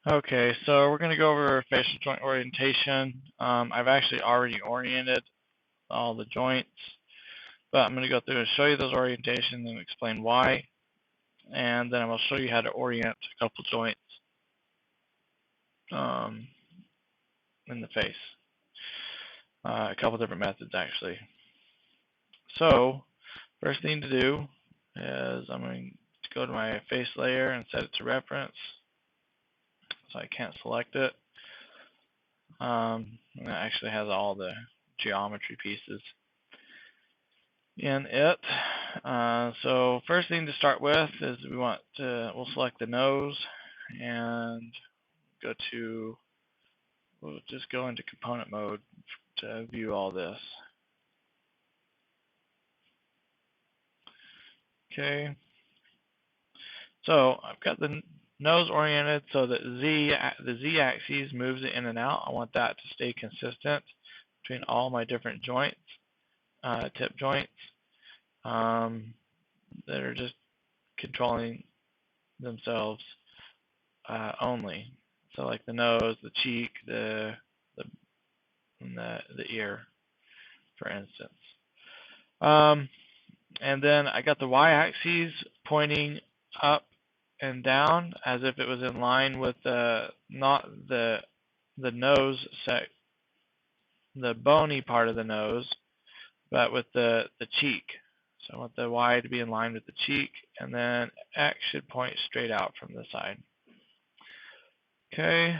Okay, so we're going to go over facial joint orientation. I've actually already oriented all the joints, but I'm going to go through and show you those orientations and explain why, and then I will show you how to orient a couple joints in the face. A couple different methods, actually. So, first thing to do is I'm going to go to my face layer and set it to reference, so I can't select it. And it actually has all the geometry pieces in it. So first thing to start with is we'll select the nose and we'll just go into component mode to view all this. Okay, so I've got the nose oriented so that the z-axis moves it in and out. I want that to stay consistent between all my different joints, tip joints, that are just controlling themselves only. So like the nose, the cheek, the ear, for instance. And then I got the y-axis pointing up and down as if it was in line with not the nose the bony part of the nose, but with the cheek. So I want the y to be in line with the cheek, and then x should point straight out from the side. Okay,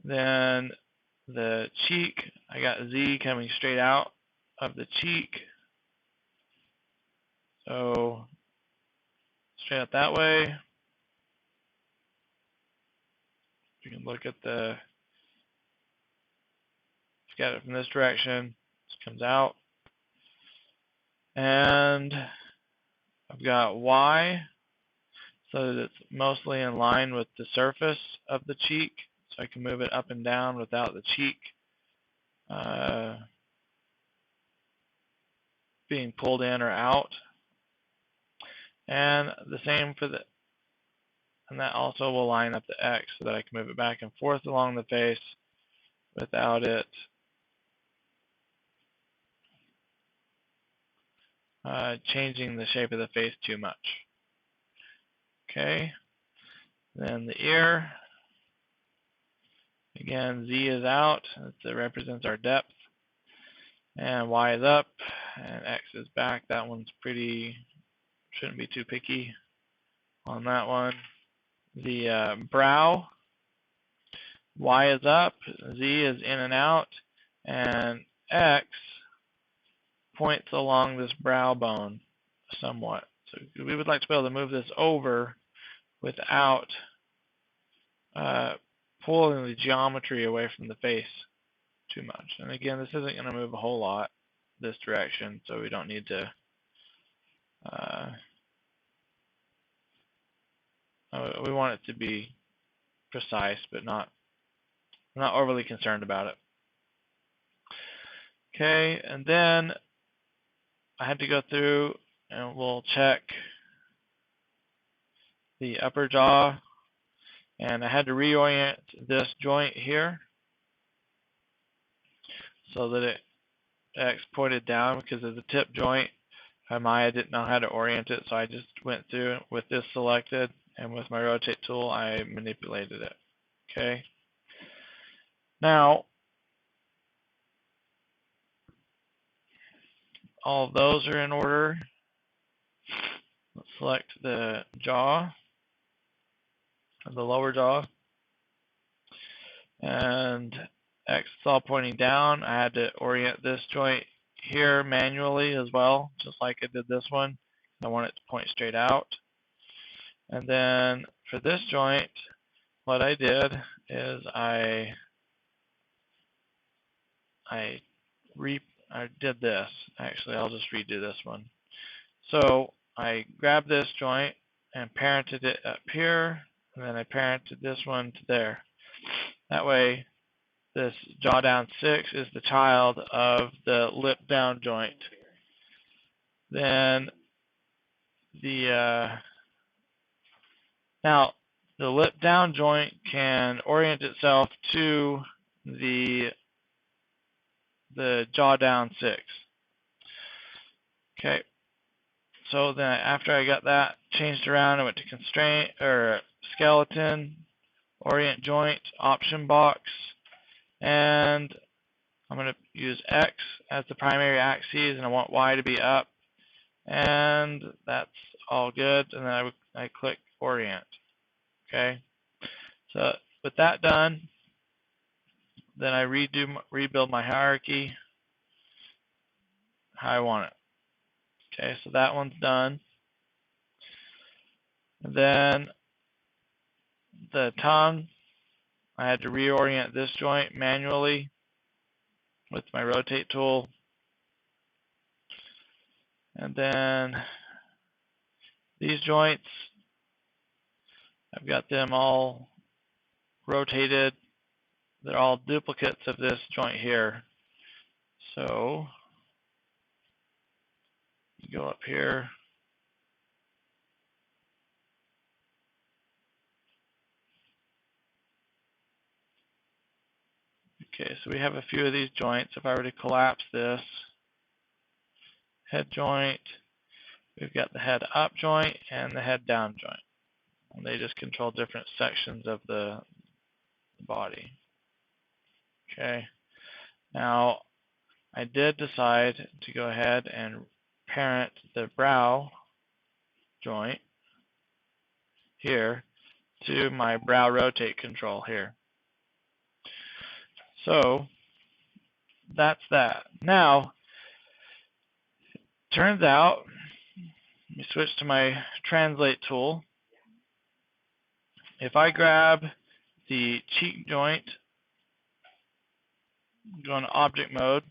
then the cheek, I got z coming straight out of the cheek, so straight out that way. You can look at got it from this direction, this comes out, and I've got y so that it's mostly in line with the surface of the cheek, so I can move it up and down without the cheek being pulled in or out. And the same for and that also will line up the X so that I can move it back and forth along the face without it changing the shape of the face too much. Okay, then the ear, again, Z is out, that represents our depth, and Y is up, and X is back. That one's shouldn't be too picky on that one. The brow, Y is up, Z is in and out, and X points along this brow bone somewhat. So we would like to be able to move this over without pulling the geometry away from the face too much. And again, this isn't going to move a whole lot this direction, so we don't need to we want it to be precise, but not overly concerned about it. Okay, and then I had to go through and we'll check the upper jaw, and I had to reorient this joint here so that X pointed down because of the tip joint. I didn't know how to orient it, so I just went through with this selected, and with my rotate tool I manipulated it. Okay, now all of those are in order. Let's select the jaw, the lower jaw, and X is all pointing down. I had to orient this joint here manually as well, just like I did this one. I want it to point straight out. And then for this joint, what I did is I did this. Actually, I'll just redo this one. So I grabbed this joint and parented it up here, and then I parented this one to there. That way, this jaw down 6 is the child of the lip down joint. Then now the lip down joint can orient itself to the jaw down 6. Okay, so then after I got that changed around, I went to constraint or skeleton, orient joint option box, and I'm going to use X as the primary axis, and I want Y to be up, and that's all good. And then I click orient. Okay, so with that done, then I rebuild my hierarchy how I want it. Okay, so that one's done. And then the tongue, I had to reorient this joint manually with my rotate tool. And then these joints, I've got them all rotated. They're all duplicates of this joint here. So you go up here. Okay, so we have a few of these joints. If I were to collapse this head joint, we've got the head up joint and the head down joint. And they just control different sections of the body. Okay, now I did decide to go ahead and parent the brow joint here to my brow rotate control here. So that's that. Now, turns out, let me switch to my translate tool. If I grab the cheek joint, go into object mode,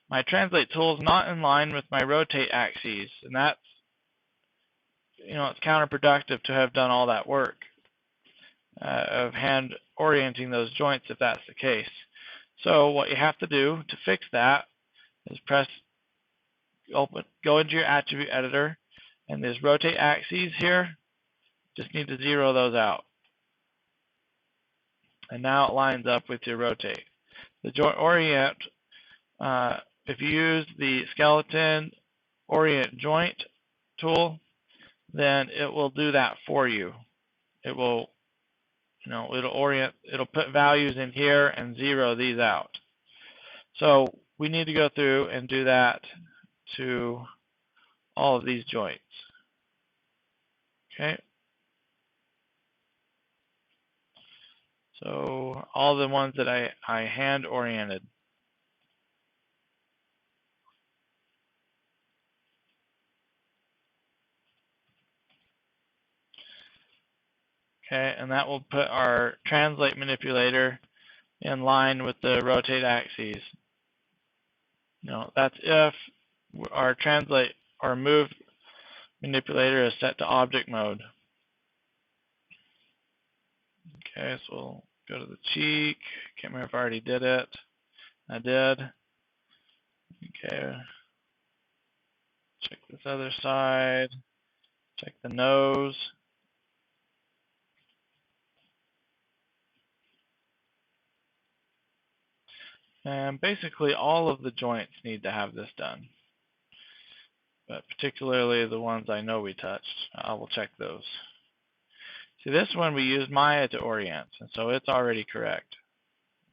my translate tool is not in line with my rotate axes, and that's, it's counterproductive to have done all that work of hand orienting those joints if that's the case. So what you have to do to fix that is go into your attribute editor, and these rotate axes here, just need to zero those out. And now it lines up with your rotate. The joint orient, if you use the skeleton orient joint tool, then it will do that for you. It will, it'll orient, it'll put values in here and zero these out. So we need to go through and do that to all of these joints. Okay. So all the ones that I hand oriented. Okay, and that will put our translate manipulator in line with the rotate axes. That's if our translate or move manipulator is set to object mode. Okay, so we'll go to the cheek. Can't remember if I already did it. I did. Okay. Check this other side. Check the nose. And basically all of the joints need to have this done. But particularly the ones I know we touched. I will check those. See, this one we used Maya to orient, and so it's already correct.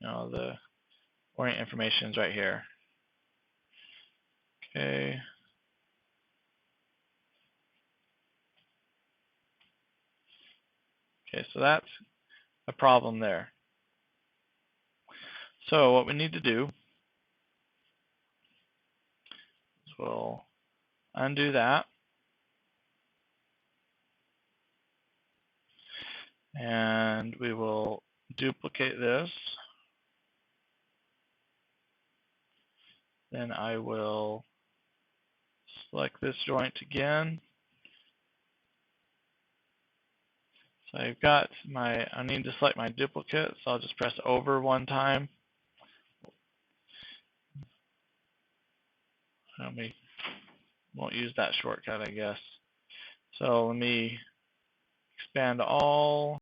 The orient information is right here. Okay. Okay, so that's a problem there. So what we need to do is we'll undo that. And we will duplicate this. Then I will select this joint again. So I've got I need to select my duplicate, so I'll just press over one time. We won't use that shortcut, I guess. So let me expand all.